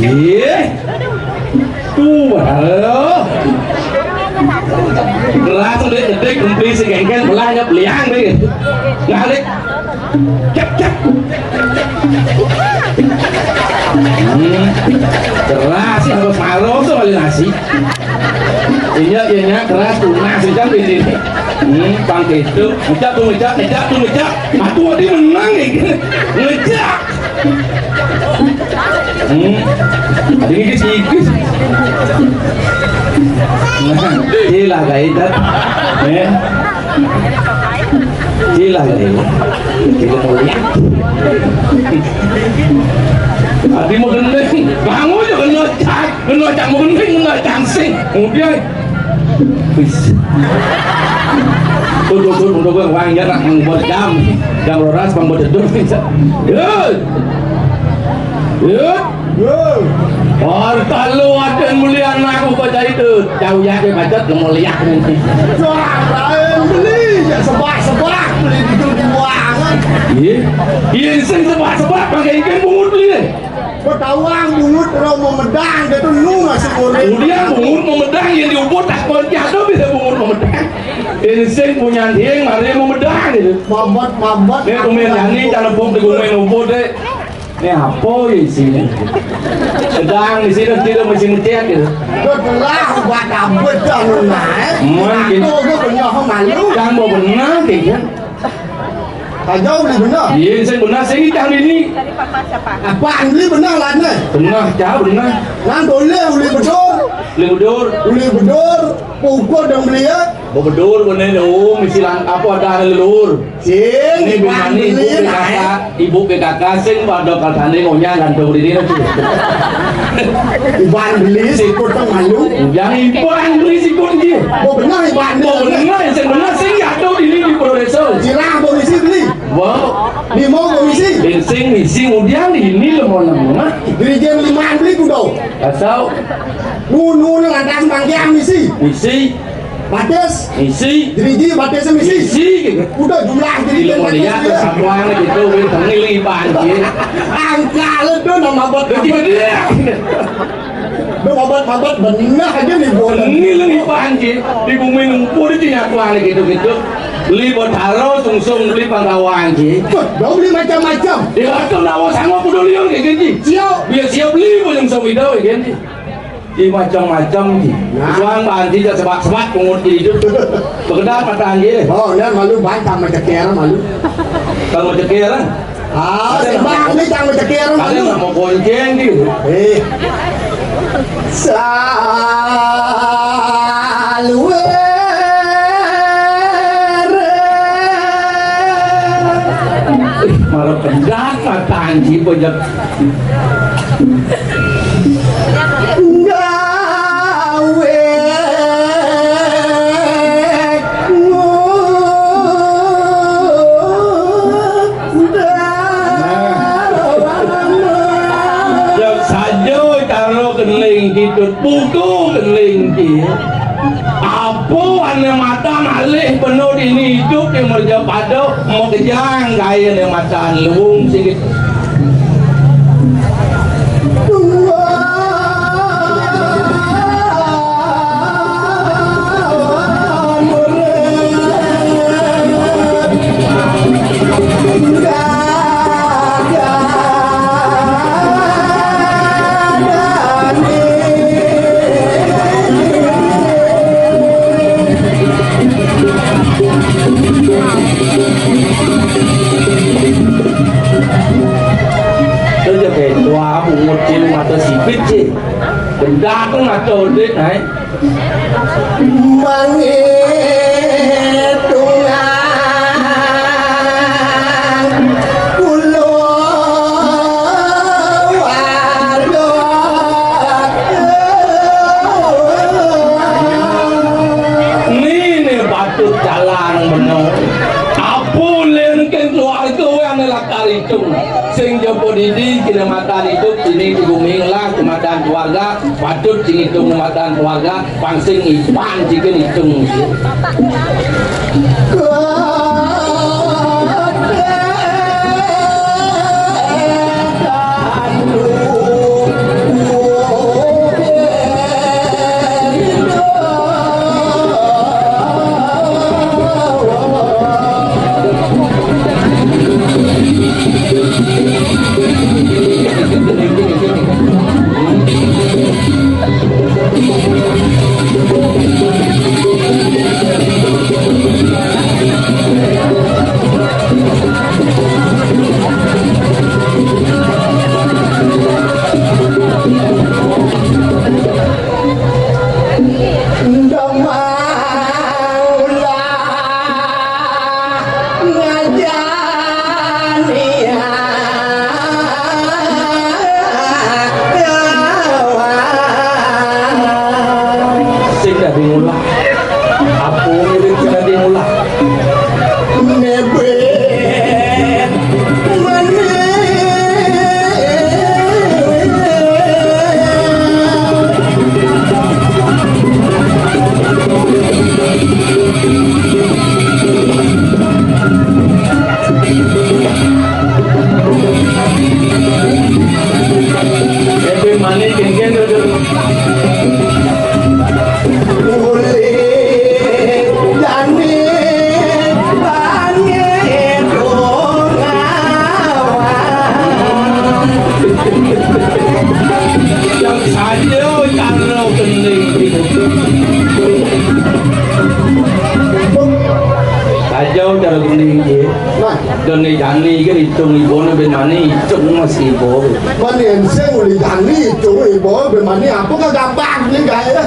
Iya. Tuh halo. Gerak sulit detik kumpul si genggen belanya beliang deh. Ngalik. Cep. Keras harus malu tuh kali nasi. Iya keras tunas sejam ini. Bang itu ngejak. Atuh dia menang nih. Ngejak. Ada gigit. Gila kaitan. Gila kaitan. Gila mulia. Adi mau gendeng, bangun juga ngecak mau gendeng ngecak sih. Kemudian, bis. Tuh gue uang ya nak buat jam roras buat deduk. Harta lu ada mulia aku baca itu jauh ya ke baca kemuliaan nanti. Jangan beli ya sebak beli itu buangan. Iya sing sebak pakai ikan bungut beli deh. Kau tahu bungut kalau mau medang dia tuh nu masih boleh. Kemudian bungut mau medang yang diubur tak jatuh bisa bungut mau medang. Insing punya dia mari mau medang itu. Mabot. Dia tumen nyanyi cara pun digunain ubur deh. Ini apa isinya? Sedang di sini tidak mesti mencet gitu. Kau telah buat apa jangan naik. Mungkin. Kau punya orang malu. Jangan mau benar kayaknya. Kajau beli benar. Iya, saya benar sih jangan ini. Apaan beli benar lah ni? Benar, jauh benar. Nan boleh beli bedor. Beli bedor. Pukul dan beli ya. Bedur bener mesti apa ada leluhur. Sing Ini bimani ibu ke kakak sing pada katane ngonya gantung diri nanti. Iban beli sikut tang malu. Yang iban beli sikut dia. Mau benar iban benar sing benar sing gantung diri di Polresol. Jirah polisi beli. Wow. Ni mau polisi. Sing misi kemudian ini lemon lemon. Dirijen 5 beli kudo. Asal Nu lantas mangkiam misi. Bates misi diriji bates misi udah jumlah jadi lihat kesatuan gitu ini liban angka itu nama bot dia mabat benar aja nih ini liban di bumi ngumpul itu nyatuan gitu libat haro sungsung beli pangkawan mau beli macam-macam di waktu nawa sama peduli kayak gini siap beli pun sungsung itu kayak gini di macam-macam di suang bantiจะsebat pungut hidup bekedar patang gitu oh dan malu bantang menceker malu kalau menceker sembang ini jangan menceker malu nggak mau gonceng gitu selalu malah pendat patang gitu banyak buku keling dia apa ane mata malih penuh ini hidup yang merja pada mau kejang gaya yang mata lewung sikit một chiều mà tôi chỉ biết gì mình ra cũng là trồn đấy này mang nghe tung an kulo ini nih batu jalan bener apa lên cái loại cơ yang là kali itu sing jopo didi kena makan hidup sini di bumi lah kematan keluarga patut sing hitung kematan keluarga pangsing ipan jika hitung Yang saja cara kening saja cara kening je. Nah, Dan ni jani ke hitung ibu ni benani hitung masih ibu. Manian saya boleh jani cuma ibu bermani apa kan gampang ni gaya.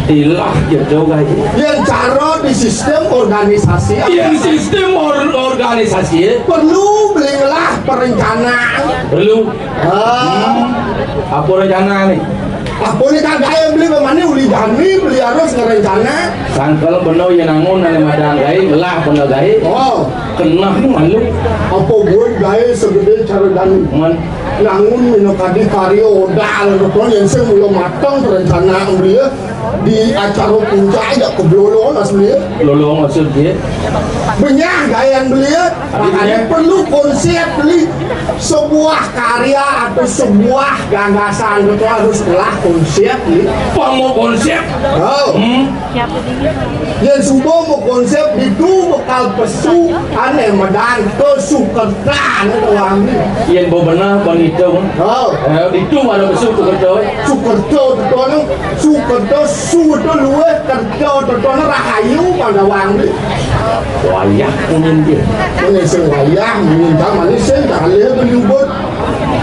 Tilah je tu gaya. Yang cara di sistem organisasi. Yang sistem organisasi Perlu belilah perencanaan. perlu. Ah, Apa rencana ni? apa ni kan gaya beli bermani uli jani beli harus ngerencana. Sangkal benar yang nangun nanti madang gaya, lah benar gaya. Oh, Kena malu. apa buat gaya segede cara jani. Man, Nangun minokadi karyo dal betul yang saya belum matang perencanaan beliau di acara puncak aja keblolo asli lolong maksud dia. banyak gaya beliau makanya perlu konsep beli sebuah karya atau sebuah gagasan itu harus telah konsep nih. Mau konsep. Oh, yang semua mau konsep itu bekal pesu aneh medan kesuketan itu wangi. Yang benar penitung. Oh, Itu ada besuk kerja. Sukerto itu Sukerto su itu luwe kerja itu rahayu pada wangi. Wayah punya dia. Ini sewayah minta manusia tak lihat menyebut.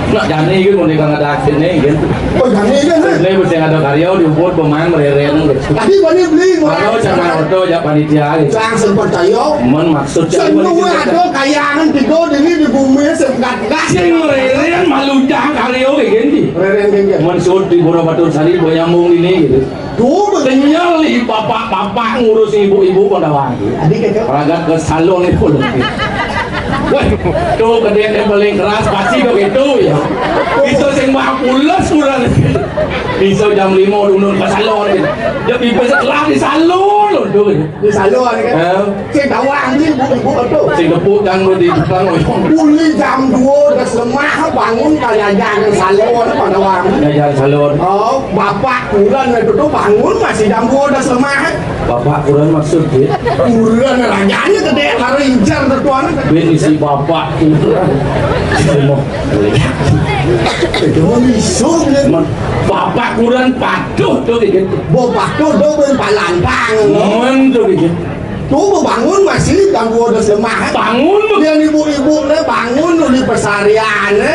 Nak jani ke mau nikah ada sini gitu. Oh jadi kan? Ini mesti ada karya dibuat pemain mereren gitu. Tadi mana beli? Kalau jangan auto ya panitia gitu. Jangan percaya. Men maksud Semua ada kayangan tiga diri di bumi sekat gas. Sing mereren malu dah karya gitu. Reren genggen. Mansur di Borobudur Sari nyambung ini gitu. Tuh Kenyali bapak-bapak ngurus ibu-ibu pada wangi. adik kecil. Ragat ke salon itu loh. Wah, tuh kedai yang paling keras pasti kok itu ya. Bisa sing wah pulas kurang. Bisa jam 5 dulu ke salon gitu. Jadi bisa kelar di salon loh tuh. Di salon kan. Sing tawang ni ibu-ibu itu. Sing kepuk dan di depan loh. Pulih jam 2 dah lemah bangun kayak jangan salon pada wangi. Jajan salon. Oh, bapak kurang itu tuh bangun masih jam 2 dah lemah. Bapak kurang maksud dia. Kurang rajanya gede lari incar tertuan. Duit isi bapak kurang. Semua boleh. Itu misuk ni. Bapak kurang patuh tuh gitu. Bapak tu tu berpalantang. Men tuh gitu. Tu bangun masih jam 2 dah lemah. Bangun tuh. Yang ibu-ibu ni bangun di pesarian ni.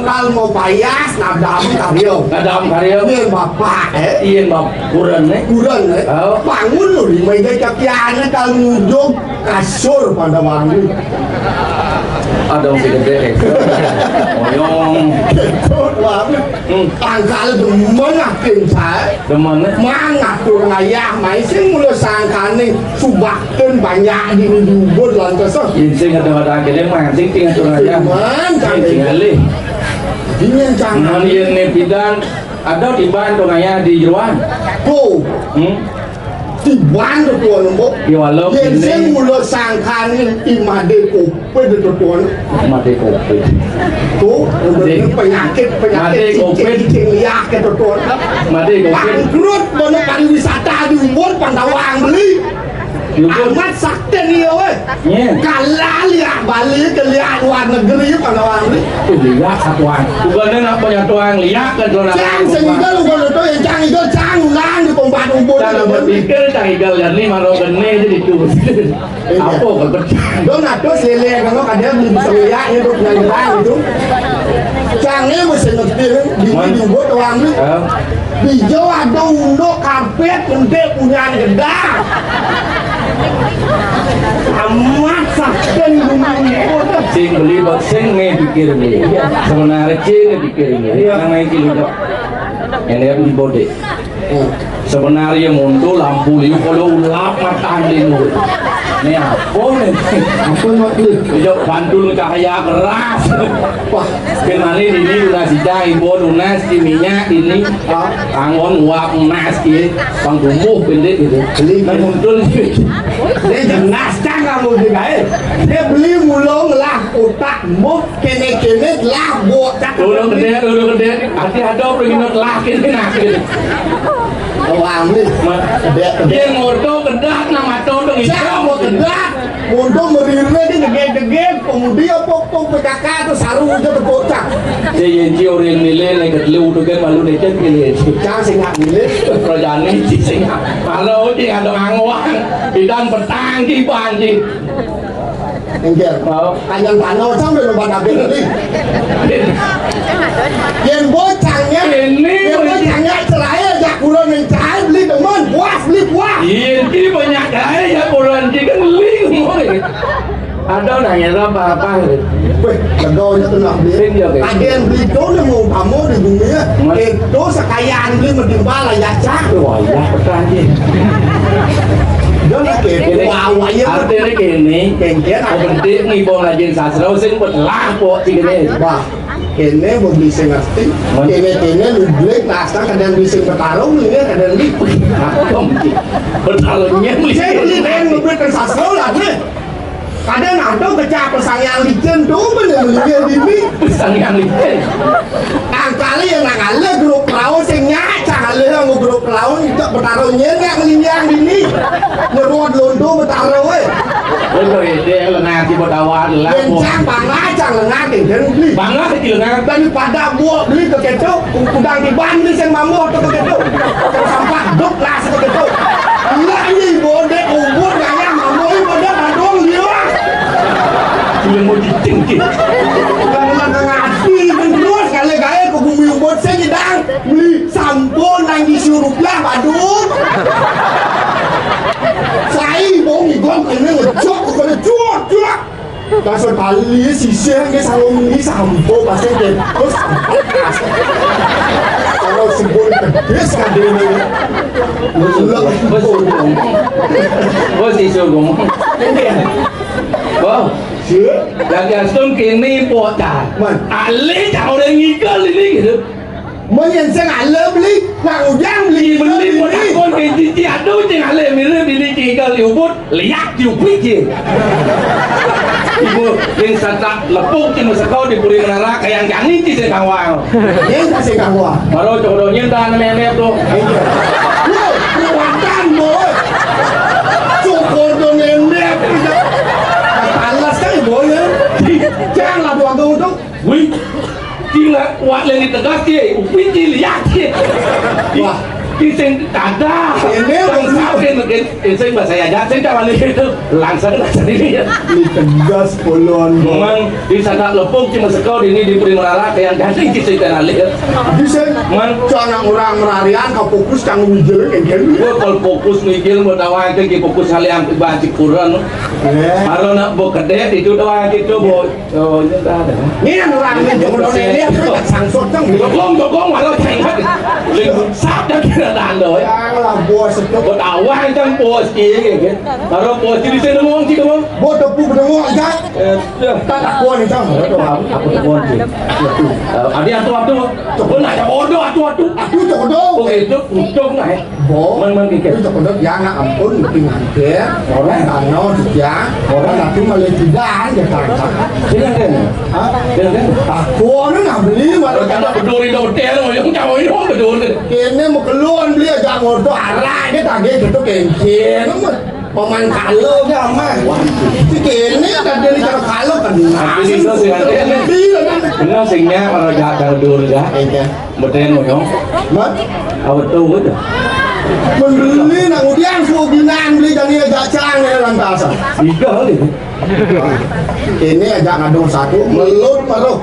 Kalau mau payas nadam karyo. Kadang karya. Ni bapak Iya bap kurang nih. kurang ni. Bangun di meja cakian ni kalau nujung kasur pada wangi. Ada si gede. Oyong. Tanggal demen akin saya. Demen nih. Mangat tu ngayah mai sing mula sangkane subakeun banyak di ubud lantas. Sing ada akhirnya mancing tinggal turun aja. Tinggal lih. Dingin jangan. Nalian nepidan ada di ban tuh ngaya di jeruan. Tu tiban tu tuan mbok. Ya walau Yang sing ini mula sangkane imade kope tu tuan. mati kopi. Tu penyakit cicing liak tu tuan. Mati kopi. Bangkrut mana pariwisata di ubud Pandawang beli. Yukun. Amat sakti ni weh. Iya. Kalah lihat balik ke lihat luar negeri Pandawang ni. Tuh lihat satuan. Bukan nak punya tuang lihat kan tuan. Cang sehingga lu kalau tu yang cang itu cang ulang di tempat ubud. Kalau berpikir cari galian ni maru geni jadi tu. Apa kau bercanda? Dong atau sele kalau kadang beli bisa lihat itu nyanyi itu. Cang ni mesti ngerti di ubud Pandawang ni. Di Jawa ada unduk karpet untuk punya gedang. Amat sakit rumah Sing beli boxing ni pikir ni. Sebenarnya cing pikir ni. Nama itu juga. Yang di body. Sebenarnya muncul lampu liu kalau ulap mata di mulut. Ni apa ni? apa maksud? Jauh pantul cahaya keras. Wah, Kenali ini udah sijai bon unas di minyak ini. Angon uap unas ini. Pang tumbuh pendek gitu. Dan muncul dia jelas cang kamu juga dia beli mulung lah otak muk kene lah buat cak. udah gede. Hati ada pengen laki ini nak gitu. Awang ni, Dia ngoto kedah nama to dong saya mau kedak Untuk merirnya di degek-degek, kemudian pokok PKK itu saru aja terkocak. Jadi yang orang nilai lagi ketelu tu kan malu dia cek nilai. Jangan singkat milik. Kerajaan ni singkat. Malu je ada angwang. Bidan petang di banji. Enggak. Kanyang tanah sampai lompat habis ni. Yang bocahnya, yang bocahnya cerai aja kurang mencari beli teman puas beli puas. Iya, ini banyak kaya ya bulan je kan ling. Ada nanya apa? Weh, legonya tu nak beli. Ada yang beli tu dia mau kamu di dunia. Itu sekayaan beli menimba lah ya cak. Wah, ya petang je. Đó là kể wow vậy á. Artinya kini, Kengkian aku penting ni bong lagi sastra, sing berlah po tigene. Wah, kene mau bisa ngerti. Kene lu beli nasta kadang bisa bertarung ni kadang ni. Bertarungnya Saya beli yang lu beli sastra lah ni. Kadang ada kecap persayang licin tu bener dia ini. Persayang licin. Kali yang nak ada grup lawan sing nyacak ada yang grup lawan itu bertarungnya nak melinyang ini. Nyerot londo bertarung eh. Betul dia lengan di bawah lah. Kencang bangacang lengan tinggal beli. Bangga kecil lengan. Daripada buat beli ke kecoh, udang di bandi sing mamut ke kecoh. Sampah duk lah ke kecoh. Lah ini bodek ubur gaya mamut bodek adong dia. Dia mau ditinggi. Kalau ngati terus kali gaya ke bumi ubur saya jedang beli sampun nang disuruh lah badung. Saya mau ngigong kena ngecok kena cuak. Pasal kali sisih ke salon ni sampo pasal dia terus kalau sebut kes ada ni Bos isogong. Oh, sih lagi asum kini poda. Ali tak orang ngikal ini gitu. menyenseng ala beli nak ujang beli Beli poda kon kini aduh cing ali mirip beli ngikal diubut liak diubit je. Ibu yang santak lepuk cing sekau di puri menara kayak gani ci se kawang. yang kasih kamu Baru jodohnya dan nenek tu. lu wadan boy cukup tu nenek alas kan boy jangan lah tuan tu Wih, gila, wak lagi tegas dia, wih lihat dia. Wah. Kisah ada. Ini mungkin saya bahasa aja, saya tak balik itu langsung ini. ni tegas polon Memang di sana lepuk cuma sekau di ini di Primera kayak ganti kisah tanah lihat. bisa jangan orang merarian kau fokus jangan ujung kan Gua kalau fokus mikir mau tawa ke fokus hal yang baca Quran. Kalau nak buat kedai itu doa gitu bu. Oh ini dah ada. ni orang ni jangan ni dia sangsut kan Gong malah cengkat. Lingkup sab dah kira dah loh. yang lah bos itu Buat awal kan pos kiri kan. Kalau pos di sini ngomong sih kamu. bos tepuk dengok aja tak tak kuat ni cang Aku telepon sih. Ada atu. Coba nak bodoh atu. aku jodoh Oke itu untuk nak. bos Man itu kikir. jodoh jangan ampun pingan ke orang tanah dia orang nanti malah tidak dia tangkap Jangan kan. Jangan. aku ni nak beli Kalau malah kalau peduli di hotel yang jauh ini peduli. kene mau keluar beli aja ngodo arah dia tak gitu kengkien paman kalau dia mah si kene ada dari cara kalau kan Habis itu sih ada. Benar singnya kalau jaga dulu ya. Betul mau mat Awak tahu tu. membeli nak udian subinan beli jadi aja cang ni lantasan Tiga kali. ini aja ngadu satu melut baru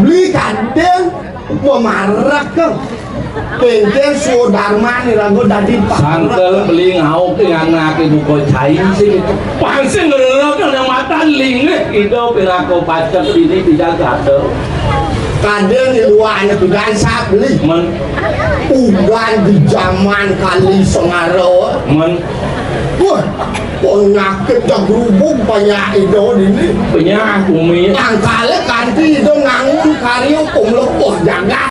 beli kadang mau marak kan kengkien su dharma ni ragu dadi Sangkel beli ngau dengan anak ibu kau cai sih. Pangsing ngerok yang mata ling itu piraku baca ini tidak ada. kadang di luarnya tu dansa beli Men ugan di zaman kali sengaro wah penyakit yang berhubung banyak itu ini punya aku mi. yang kali kanti itu ngangun karyo kumlepuh jaga